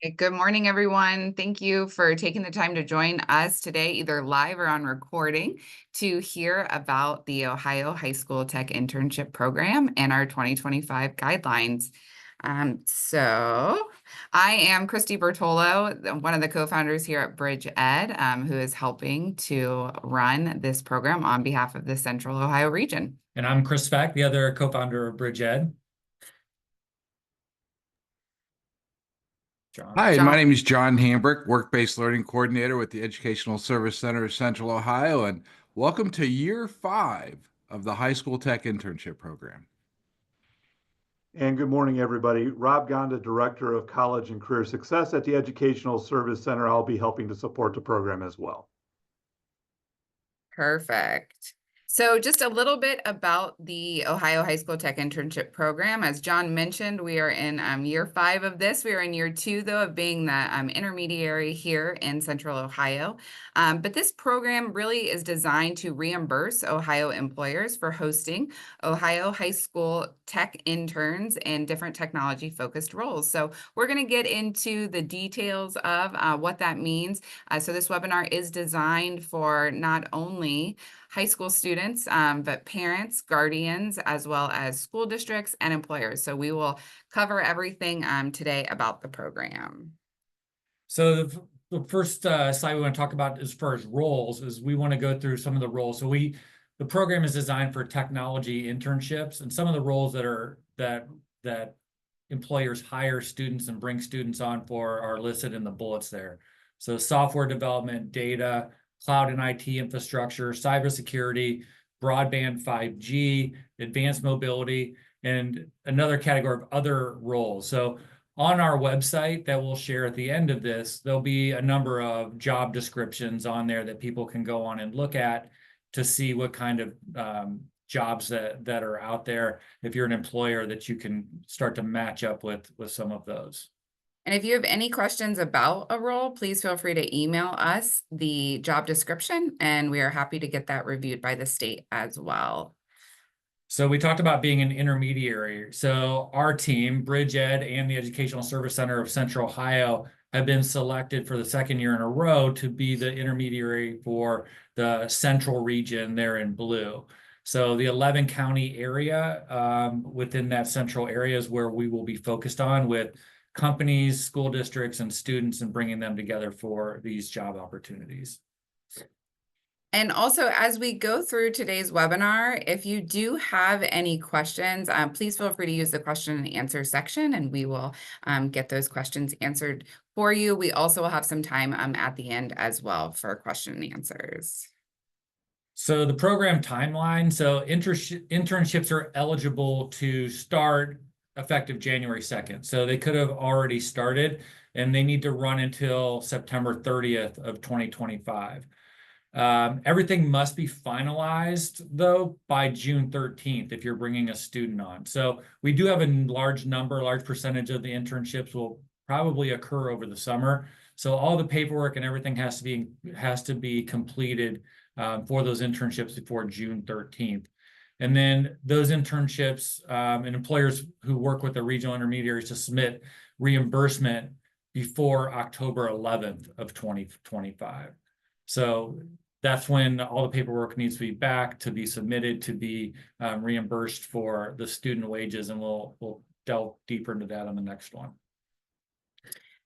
Hey, good morning, everyone. Thank you for taking the time to join us today, either live or on recording, to hear about the Ohio High School Tech Internship Program and our 2025 guidelines. So I am Christy Bertolo, one of the co-founders here at Bridge Ed, who is helping to run this program on behalf of the Central Ohio region. And I'm Chris Fack, the other co-founder of Bridge Ed. Hi, my name is John Hambrick, Work-Based Learning Coordinator with the Educational Service Center of Central Ohio, and welcome to year 5 of the High School Tech Internship Program. And good morning, everybody. Rob Gonda, Director of College and Career Success at the Educational Service Center. I'll be helping to support the program as well. Perfect. So just a little bit about the Ohio High School Tech Internship Program. As John mentioned, we are in year 5 of this. We are in year 2, though, of being the intermediary here in Central Ohio. But this program really is designed to reimburse Ohio employers for hosting Ohio High School Tech interns in different technology-focused roles. So we're going to get into the details of what that means. So this webinar is designed for not only high school students, but parents, guardians, as well as school districts and employers. So we will cover everything today about the program. So the first slide we want to talk about as far as roles is we want to go through some of the roles. So the program is designed for technology internships, and some of the roles that employers hire students and bring students on for are listed in the bullets there. So software development, data, cloud and IT infrastructure, cybersecurity, broadband 5G, advanced mobility, and another category of other roles. So on our website that we'll share at the end of this, there'll be a number of job descriptions on there that people can go on and look at to see what kind of jobs that are out there, if you're an employer, that you can start to match up with some of those. And if you have any questions about a role, please feel free to email us the job description, and we are happy to get that reviewed by the state as well. So we talked about being an intermediary. So our team, Bridge Ed and the Educational Service Center of Central Ohio, have been selected for the 2nd year in a row to be the intermediary for the central region there in blue. So the 11 county area within that central area is where we will be focused on with companies, school districts, and students, and bringing them together for these job opportunities. And also, as we go through today's webinar, if you do have any questions, please feel free to use the question and answer section, and we will get those questions answered for you. We also will have some time at the end as well for question and answers. So the program timeline, so internships are eligible to start effective January 2nd. So they could have already started, and they need to run until September 30th of 2025. Everything must be finalized, though, by June 13th if you're bringing a student on. So we do have a large percentage of the internships will probably occur over the summer. So all the paperwork and everything has to be completed for those internships before June 13th. And then those internships and employers who work with the regional intermediaries to submit reimbursement before October 11th of 2025. So that's when all the paperwork needs to be back to be submitted to be reimbursed for the student wages, and we'll delve deeper into that on the next one.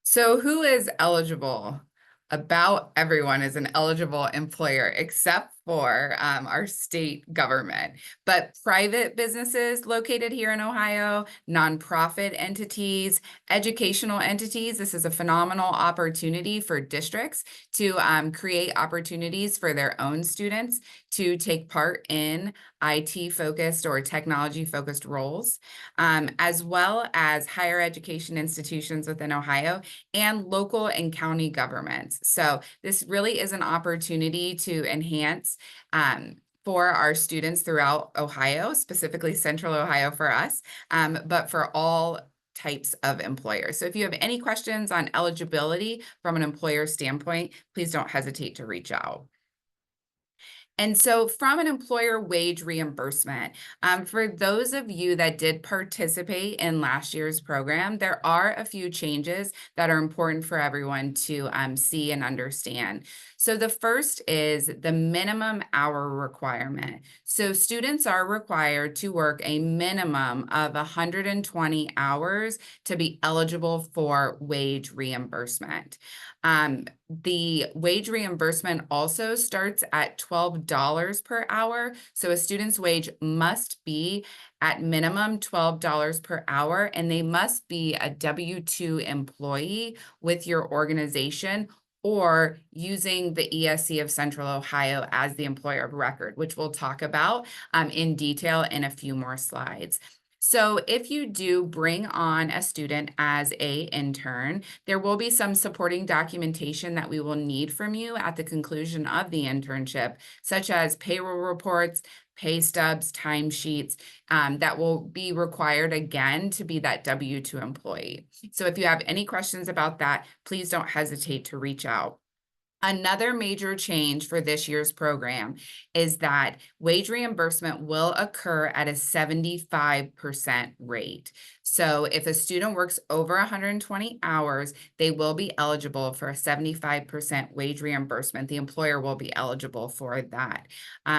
So who is eligible? About everyone is an eligible employer except for our state government. But private businesses located here in Ohio, nonprofit entities, educational entities, this is a phenomenal opportunity for districts to create opportunities for their own students to take part in IT-focused or technology-focused roles, as well as higher education institutions within Ohio and local and county governments. So this really is an opportunity to enhance for our students throughout Ohio, specifically Central Ohio for us, but for all types of employers. So if you have any questions on eligibility from an employer standpoint, please don't hesitate to reach out. And so from an employer wage reimbursement, for those of you that did participate in last year's program, there are a few changes that are important for everyone to see and understand. So the first is the minimum hour requirement. So students are required to work a minimum of 120 hours to be eligible for wage reimbursement. The wage reimbursement also starts at $12 per hour. So a student's wage must be at minimum $12 per hour, and they must be a W-2 employee with your organization or using the ESC of Central Ohio as the employer of record, which we'll talk about in detail in a few more slides. So if you do bring on a student as an intern, there will be some supporting documentation that we will need from you at the conclusion of the internship, such as payroll reports, pay stubs, timesheets, that will be required again to be that W-2 employee. So if you have any questions about that, please don't hesitate to reach out. Another major change for this year's program is that wage reimbursement will occur at a 75% rate. So if a student works over 120 hours, they will be eligible for a 75% wage reimbursement. The employer will be eligible for that.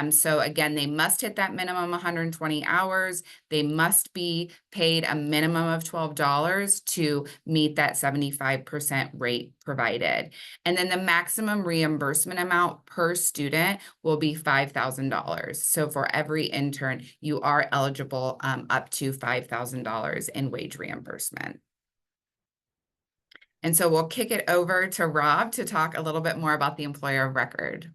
So again, they must hit that minimum 120 hours. They must be paid a minimum of $12 to meet that 75% rate provided. And then the maximum reimbursement amount per student will be $5,000. So for every intern, you are eligible up to $5,000 in wage reimbursement. And so we'll kick it over to Rob to talk a little bit more about the employer of record.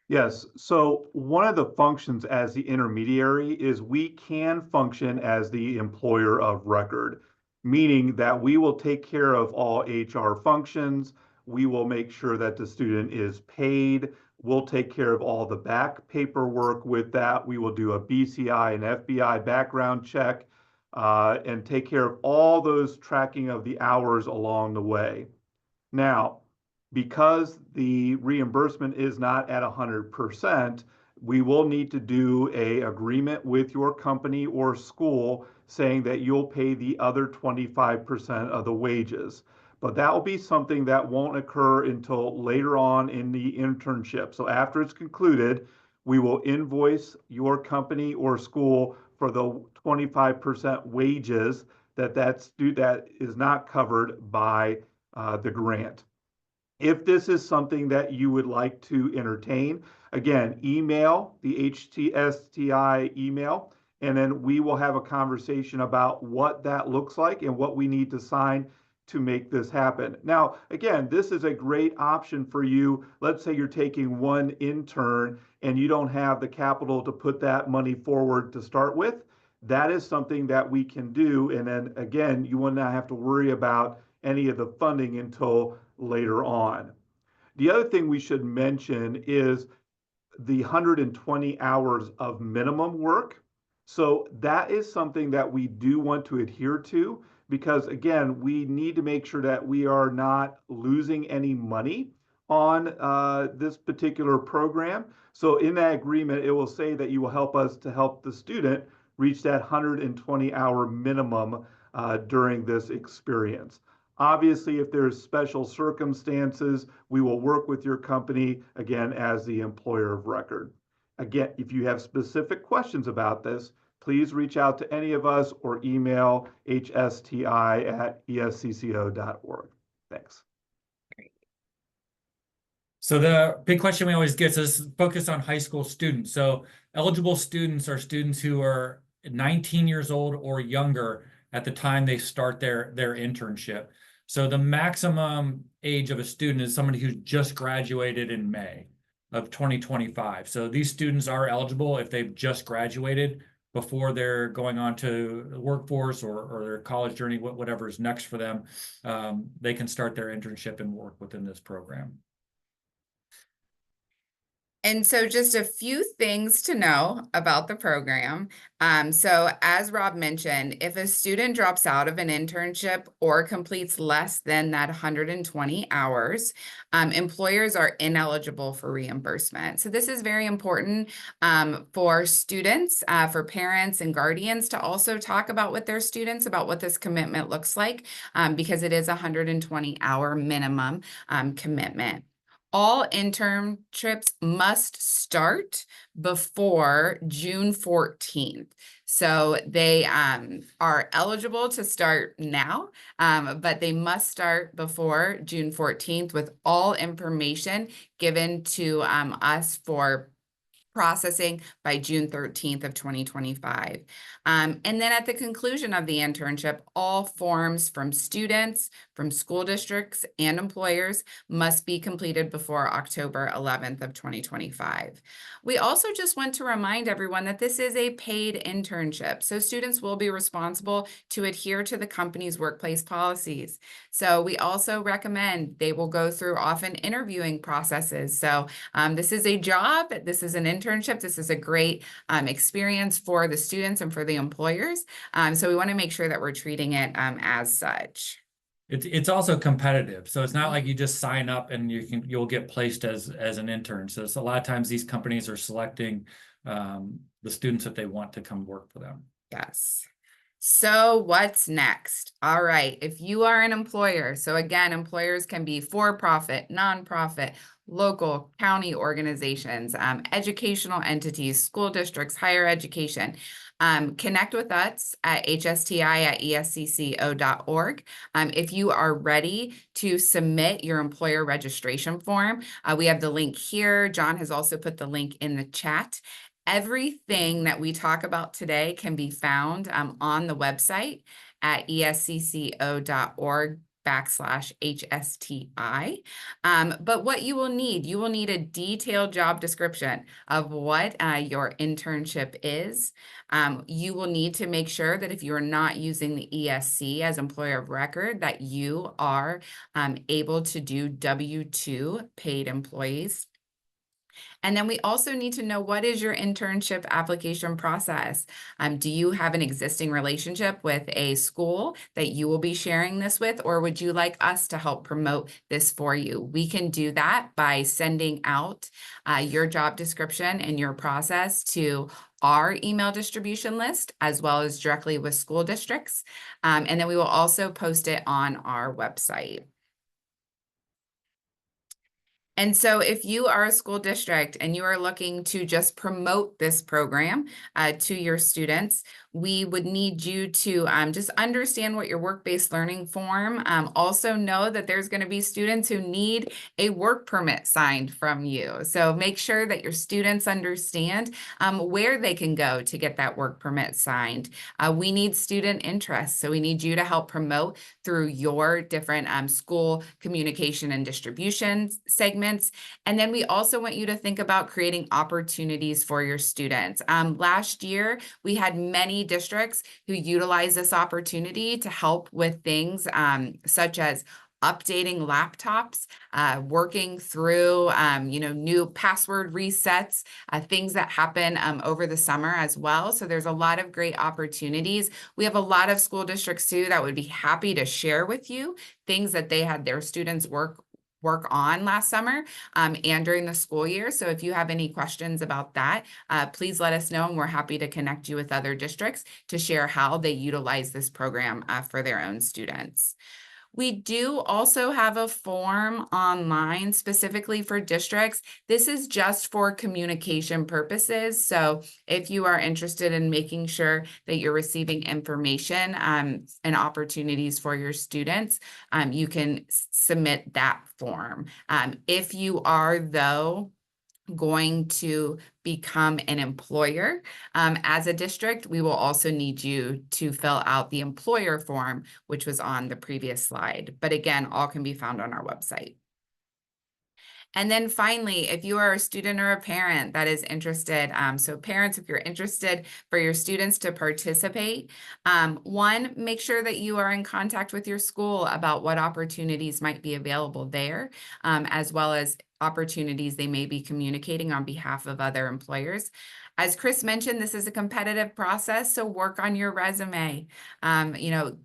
Yes, so one of the functions as the intermediary is we can function as the employer of record, meaning that we will take care of all HR functions. We will make sure that the student is paid. We'll take care of all the back paperwork with that. We will do a BCI and FBI background check and take care of all those tracking of the hours along the way. Now, because the reimbursement is not at 100%, we will need to do an agreement with your company or school saying that you'll pay the other 25% of the wages. But that will be something that won't occur until later on in the internship. So after it's concluded, we will invoice your company or school for the 25% wages that is not covered by the grant. If this is something that you would like to entertain, again, email the HSTI email, and then we will have a conversation about what that looks like and what we need to sign to make this happen. Now, again, this is a great option for you. Let's say you're taking one intern and you don't have the capital to put that money forward to start with. That is something that we can do. And then again, you will not have to worry about any of the funding until later on. The other thing we should mention is the 120 hours of minimum work. So that is something that we do want to adhere to because, again, we need to make sure that we are not losing any money on this particular program. So in that agreement, it will say that you will help us to help the student reach that 120-hour minimum during this experience. Obviously, if there's special circumstances, we will work with your company, again, as the employer of record. Again, if you have specific questions about this, please reach out to any of us or email hsti@escco.org. Thanks. So the big question we always get is focus on high school students. So eligible students are students who are 19 years old or younger at the time they start their internship. So the maximum age of a student is somebody who's just graduated in May of 2025. So these students are eligible if they've just graduated before they're going on to the workforce or their college journey, whatever is next for them. They can start their internship and work within this program. And so just a few things to know about the program. So as Rob mentioned, if a student drops out of an internship or completes less than that 120 hours, employers are ineligible for reimbursement. So this is very important for students, for parents and guardians to also talk about with their students about what this commitment looks like, because it is a 120-hour minimum commitment. All internships must start before June 14th. So they are eligible to start now, but they must start before June 14th with all information given to us for processing by June 13th of 2025. And then at the conclusion of the internship, all forms from students, from school districts and employers must be completed before October 11th of 2025. We also just want to remind everyone that this is a paid internship. So students will be responsible to adhere to the company's workplace policies. So we also recommend they will go through often interviewing processes. So this is a job, this is an internship, this is a great experience for the students and for the employers. So we want to make sure that we're treating it as such. It's also competitive, so it's not like you just sign up and you'll get placed as an intern. So it's a lot of times these companies are selecting the students that they want to come work for them. Yes. So what's next? All right, if you are an employer, so again, employers can be for-profit, nonprofit, local, county organizations, educational entities, school districts, higher education. Connect with us at hsti@escco.org. If you are ready to submit your employer registration form, we have the link here. John has also put the link in the chat. Everything that we talk about today can be found on the website at escco.org/HSTI. But what you will need a detailed job description of what your internship is. You will need to make sure that if you are not using the ESC as employer of record, that you are able to do W-2 paid employees. And then we also need to know, what is your internship application process? Do you have an existing relationship with a school that you will be sharing this with, or would you like us to help promote this for you? We can do that by sending out your job description and your process to our email distribution list, as well as directly with school districts. And then we will also post it on our website. And so if you are a school district and you are looking to just promote this program to your students, we would need you to just understand what your work-based learning form. Also know that there's going to be students who need a work permit signed from you. So make sure that your students understand where they can go to get that work permit signed. We need student interest, so we need you to help promote through your different school communication and distribution segments. And then we also want you to think about creating opportunities for your students. Last year, we had many districts who utilized this opportunity to help with things such as updating laptops, working through, new password resets, things that happen over the summer as well. So there's a lot of great opportunities. We have a lot of school districts too that would be happy to share with you things that they had their students work on last summer and during the school year. So if you have any questions about that, please let us know, and we're happy to connect you with other districts to share how they utilize this program for their own students. We do also have a form online specifically for districts. This is just for communication purposes. So if you are interested in making sure that you're receiving information and opportunities for your students, you can submit that form. If you are, though, going to become an employer as a district, we will also need you to fill out the employer form, which was on the previous slide. But again, all can be found on our website. And then finally, if you are a student or a parent that is interested, so parents, if you're interested for your students to participate, one, make sure that you are in contact with your school about what opportunities might be available there, as well as opportunities they may be communicating on behalf of other employers. As Chris mentioned, this is a competitive process, so work on your resume.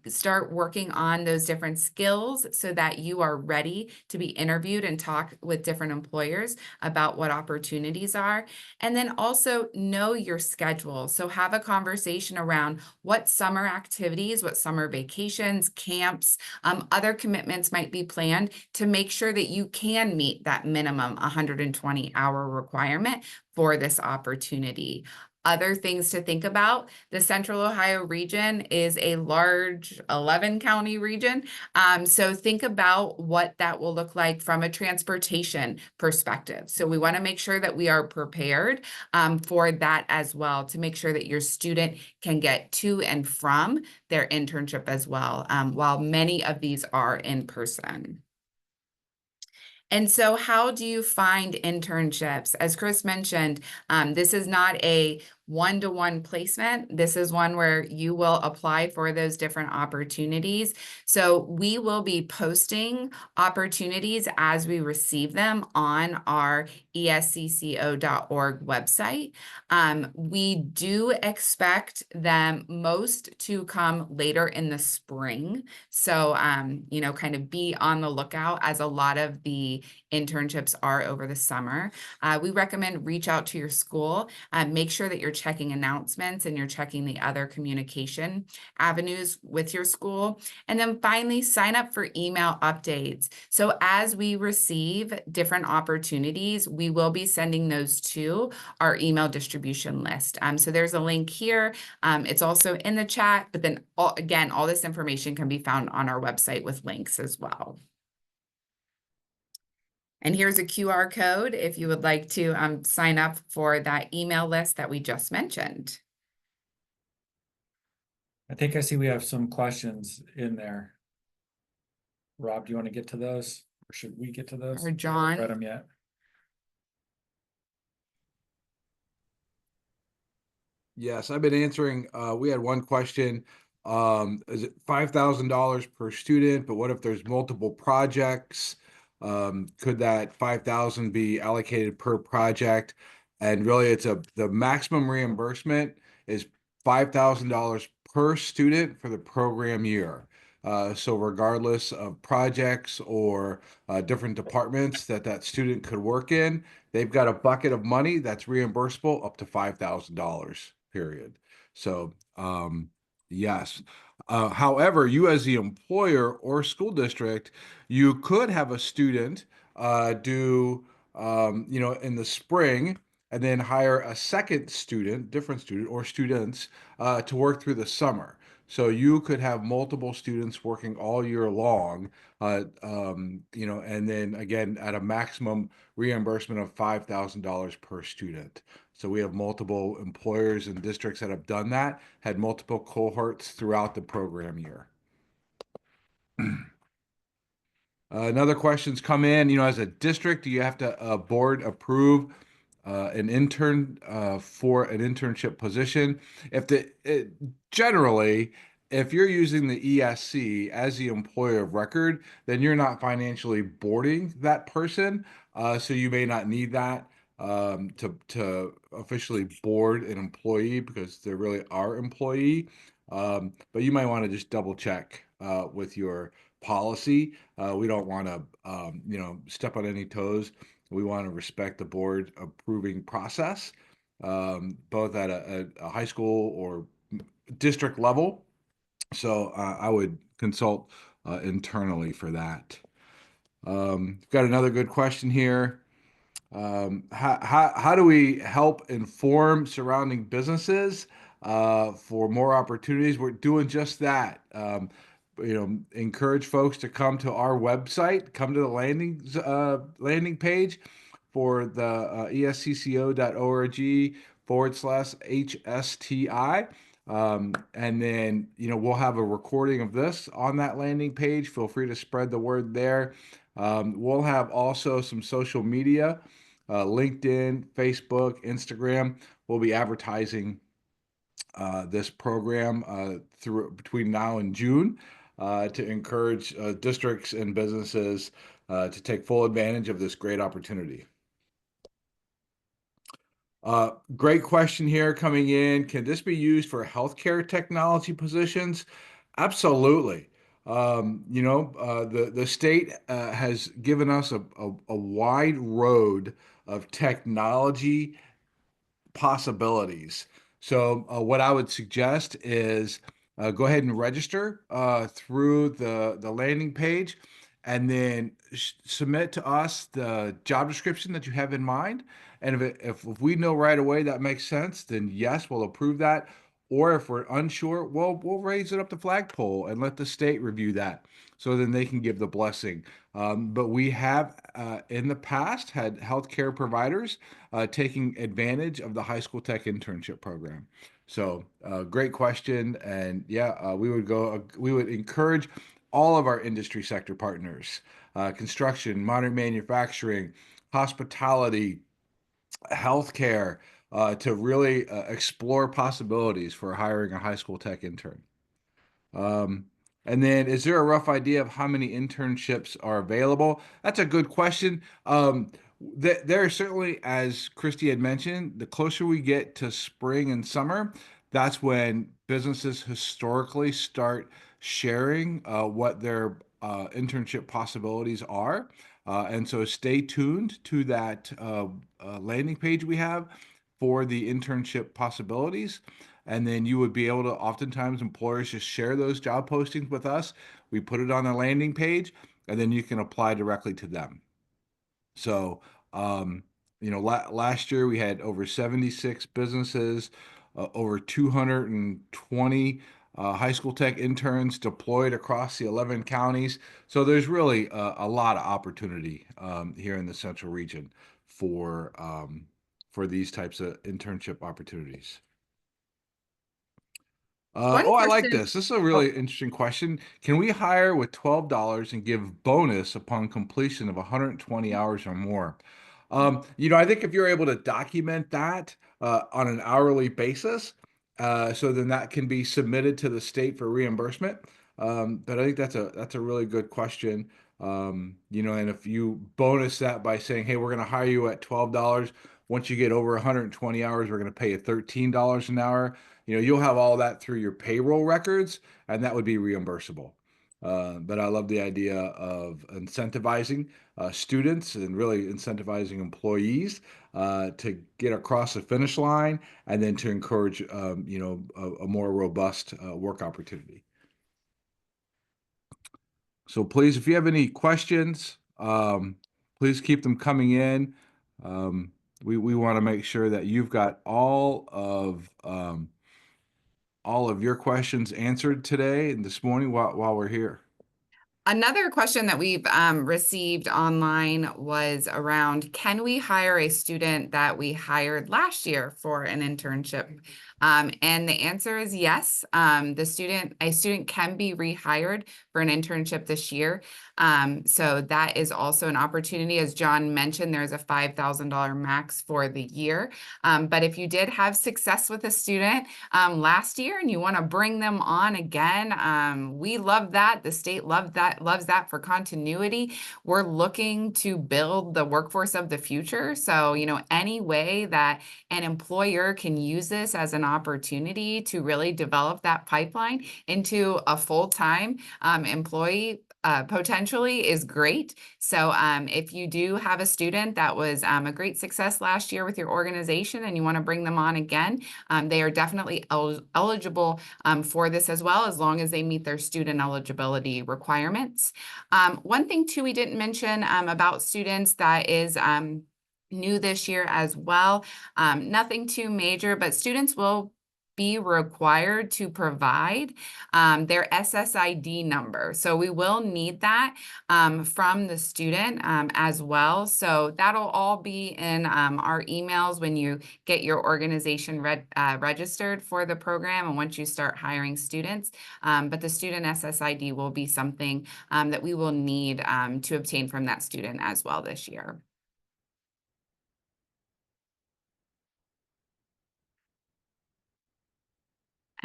Start working on those different skills so that you are ready to be interviewed and talk with different employers about what opportunities are. And then also know your schedule. So have a conversation around what summer activities, what summer vacations, camps, other commitments might be planned to make sure that you can meet that minimum 120-hour requirement for this opportunity. Other things to think about, the Central Ohio region is a large 11-county region. So think about what that will look like from a transportation perspective. So we want to make sure that we are prepared for that as well, to make sure that your student can get to and from their internship as well, while many of these are in person. And so how do you find internships? As Chris mentioned, this is not a one-to-one placement. This is one where you will apply for those different opportunities. So we will be posting opportunities as we receive them on our escco.org website. We do expect them most to come later in the spring. So, kind of be on the lookout, as a lot of the internships are over the summer. We recommend reach out to your school, make sure that you're checking announcements and you're checking the other communication avenues with your school. And then finally, sign up for email updates. So as we receive different opportunities, we will be sending those to our email distribution list. So there's a link here. It's also in the chat, but then all this information can be found on our website with links as well. And here's a QR code if you would like to sign up for that email list that we just mentioned. I think I see we have some questions in there. Rob, do you want to get to those, or should we get to those? Or John? I haven't read them yet. Yes, I've been answering. We had one question. Is it $5,000 per student? But what if there's multiple projects? Could that 5,000 be allocated per project? And really, the maximum reimbursement is $5,000 per student for the program year. So regardless of projects or different departments that student could work in, they've got a bucket of money that's reimbursable up to $5,000, period. So, yes. However, you as the employer or school district, you could have a student do, in the spring, and then hire a second student, different student or students, to work through the summer. So you could have multiple students working all year long, and then again at a maximum reimbursement of $5,000 per student. So we have multiple employers and districts that have done that, had multiple cohorts throughout the program year. Another question's come in, as a district, do you have to board approve an intern for an internship position? Generally, if you're using the ESC as the employer of record, then you're not financially boarding that person. So you may not need that to officially board an employee because they're really our employee. But you might want to just double check with your policy. We don't want to, step on any toes. We want to respect the board approving process, both at a high school or district level. So I would consult internally for that. Got another good question here. How do we help inform surrounding businesses for more opportunities? We're doing just that. Encourage folks to come to our website, come to the landing page for the escco.org/HSTI. And then, we'll have a recording of this on that landing page. Feel free to spread the word there. We'll have also some social media, LinkedIn, Facebook, Instagram. We'll be advertising this program through between now and June. to encourage districts and businesses to take full advantage of this great opportunity. Great question here coming in. Can this be used for healthcare technology positions? Absolutely. The state has given us a wide road of technology possibilities. So what I would suggest is go ahead and register through the landing page, and then submit to us the job description that you have in mind. And if we know right away that makes sense, then yes, we'll approve that. Or if we're unsure, we'll raise it up the flagpole and let the state review that, so then they can give the blessing. But we have in the past had healthcare providers taking advantage of the high school tech internship program. So, great question, and yeah, we would encourage all of our industry sector partners, construction, modern manufacturing, hospitality, healthcare, to really explore possibilities for hiring a high school tech intern. Um, and then, is there a rough idea of how many internships are available? That's a good question. There are certainly, as Christy had mentioned, the closer we get to spring and summer, that's when businesses historically start sharing what their internship possibilities are. And so stay tuned to that landing page we have for the internship possibilities. And then you would be able to, oftentimes employers just share those job postings with us. We put it on a landing page, and then you can apply directly to them. So, um, last year we had over 76 businesses, over 220 high school tech interns deployed across the 11 counties. So there's really a lot of opportunity here in the central region for these types of internship opportunities. One I like question. this. This is a Oh, really interesting question. Can we hire with $12 and give bonus upon completion of 120 hours or more? I think if you're able to document that on an hourly basis, so then that can be submitted to the state for reimbursement. But I think that's a really good question. And if you bonus that by saying, "Hey, we're going to hire you at $12. Once you get over 120 hours, we're going to pay you $13 an hour." You'll have all that through your payroll records, and that would be reimbursable. But I love the idea of incentivizing students and really incentivizing employees to get across the finish line, and then to encourage, a more robust work opportunity. So please, if you have any questions, please keep them coming in. We want to make sure that you've got all of your questions answered today and this morning while we're here. another question that we've received online was around, can we hire a student that we hired last year for an internship? And the answer is yes. A student can be rehired for an internship this year. So that is also an opportunity. As John mentioned, there's a $5,000 max for the year. But if you did have success with a student last year and you want to bring them on again, we love that. The state loves that for continuity. We're looking to build the workforce of the future. So, any way that an employer can use this as an opportunity to really develop that pipeline into a full-time employee potentially is great. So if you do have a student that was a great success last year with your organization and you want to bring them on again, they are definitely eligible for this as well, as long as they meet their student eligibility requirements. One thing too we didn't mention about students that is new this year as well, nothing too major, but students will be required to provide their SSID number. So we will need that from the student as well. So that'll all be in our emails when you get your organization registered for the program and once you start hiring students. But the student SSID will be something that we will need to obtain from that student as well this year.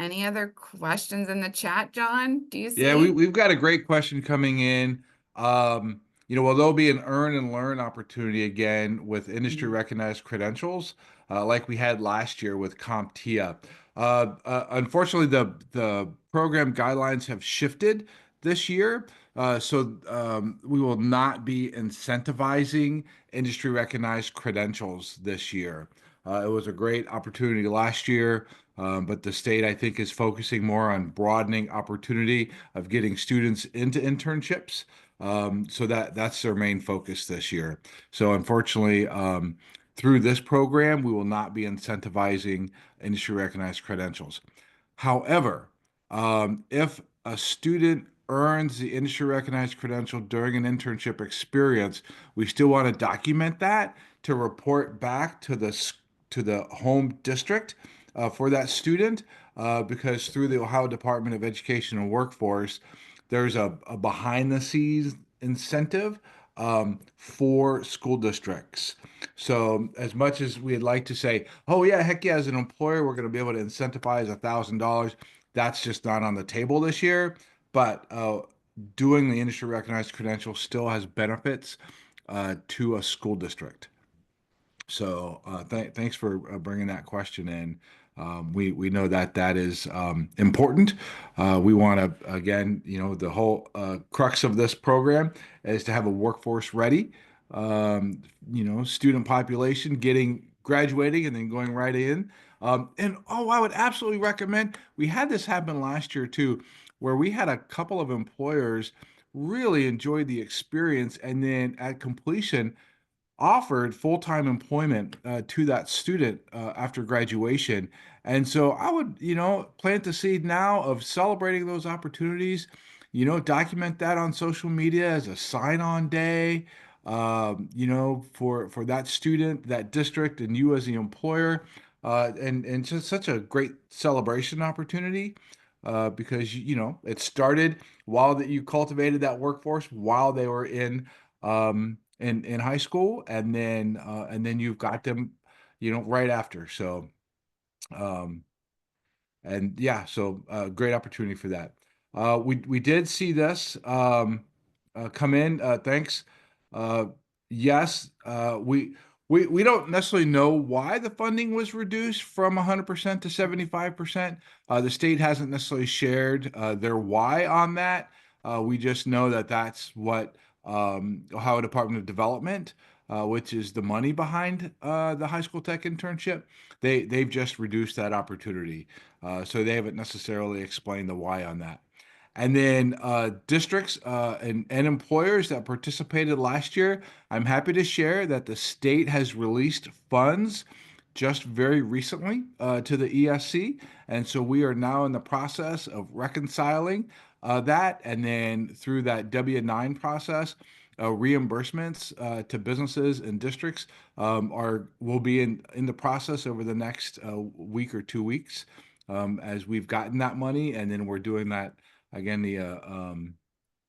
Any other questions in the chat, John? Do you Yeah, see? we've got a great question coming in. Will there be an earn and learn opportunity again with industry recognized credentials, like we had last year with CompTIA? Unfortunately, the program guidelines have shifted this year, so we will not be incentivizing industry recognized credentials this year. It was a great opportunity last year. But the state, I think, is focusing more on broadening opportunity of getting students into internships. So that's their main focus this year. So unfortunately, through this program, we will not be incentivizing industry recognized credentials. However, if a student earns the industry recognized credential during an internship experience, we still want to document that to report back to the home district for that student, because through the Ohio Department of Education and Workforce, there's a behind the scenes incentive for school districts. So as much as we'd like to say, oh yeah, heck yeah, as an employer, we're going to be able to incentivize $1,000, that's just not on the table this year. But doing the industry recognized credential still has benefits to a school district. So thanks for bringing that question in. We know that that is important. We want to, again, the whole crux of this program is to have a workforce ready, student population graduating and then going right in. And oh, I would absolutely recommend, we had this happen last year too, where we had a couple of employers really enjoyed the experience, and then at completion offered full-time employment to that student after graduation. And so I would, plant the seed now of celebrating those opportunities, document that on social media as a sign-on day, for that student, that district, and you as the employer. And just such a great celebration opportunity because, it started while that you cultivated that workforce while they were in high school, and then you've got them, right after. So um, and yeah, so great opportunity for that. We did see this come in. Thanks. Uh, yes, we don't necessarily know why the funding was reduced from 100% to 75%. The state hasn't necessarily shared their why on that. We just know that that's what Ohio Department of Development, which is the money behind the high school tech internship, they've just reduced that opportunity. So they haven't necessarily explained the why on that. And then districts and employers that participated last year, I'm happy to share that the state has released funds just very recently to the ESC. And so we are now in the process of reconciling that. And then through that W-9 process, reimbursements to businesses and districts will be in the process over the next week or 2 weeks, as we've gotten that money, and then we're doing that again,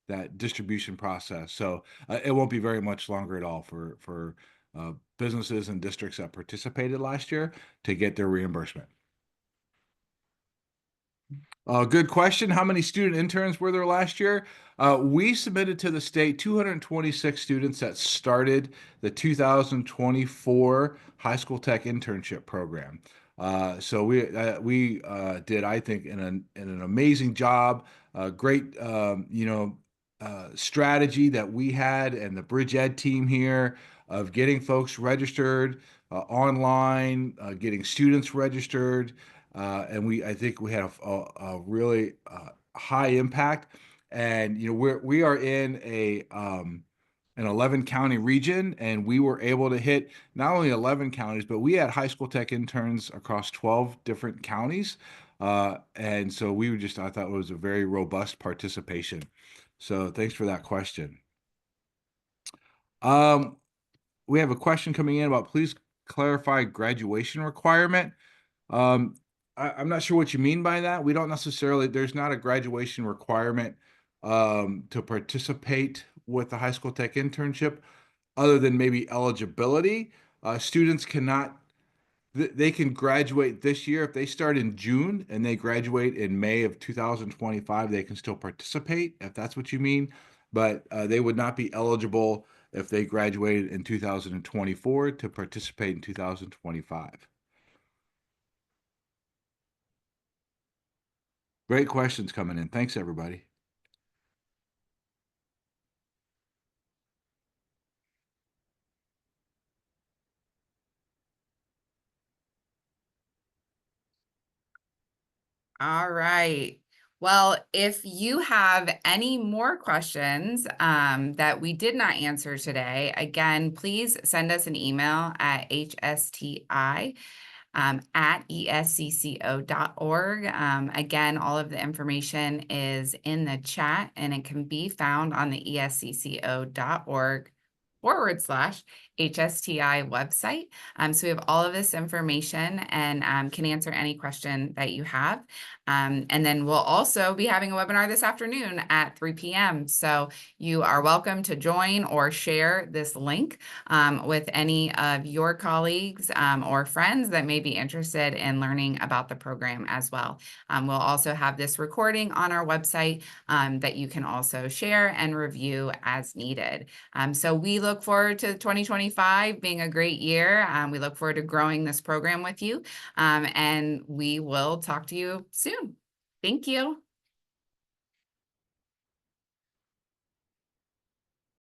that distribution process. So it won't be very much longer at all for businesses and districts that participated last year to get their reimbursement. Good question. How many student interns were there last year? We submitted to the state 226 students that started the 2024 high school tech internship program. So we did, I think, an amazing job. Great, strategy that we had and the Bridge Ed team here of getting folks registered online, getting students registered. And I think we had a really high impact. And we are in an 11 county region, and we were able to hit not only 11 counties, but we had high school tech interns across 12 different counties. And so I thought it was a very robust participation. So thanks for that question. We have a question coming in about, please clarify graduation requirement. I'm not sure what you mean by that. There's not a graduation requirement to participate with the high school tech internship, other than maybe eligibility. Students cannot They can graduate this year. If they start in June and they graduate in May of 2025, they can still participate, if that's what you mean. But they would not be eligible if they graduated in 2024 to participate in 2025. Great questions coming in. Thanks, everybody. All right. Well, if you have any more questions that we did not answer today, again, please send us an email at HSTI at escco.org. Again, all of the information is in the chat and it can be found on the escco.org/HSTI website. So we have all of this information and can answer any question that you have. And then we'll also be having a webinar this afternoon at 3 p.m. So you are welcome to join or share this link with any of your colleagues or friends that may be interested in learning about the program as well. We'll also have this recording on our website that you can also share and review as needed. So we look forward to 2025 being a great year. We look forward to growing this program with you, and we will talk to you soon. Thank you.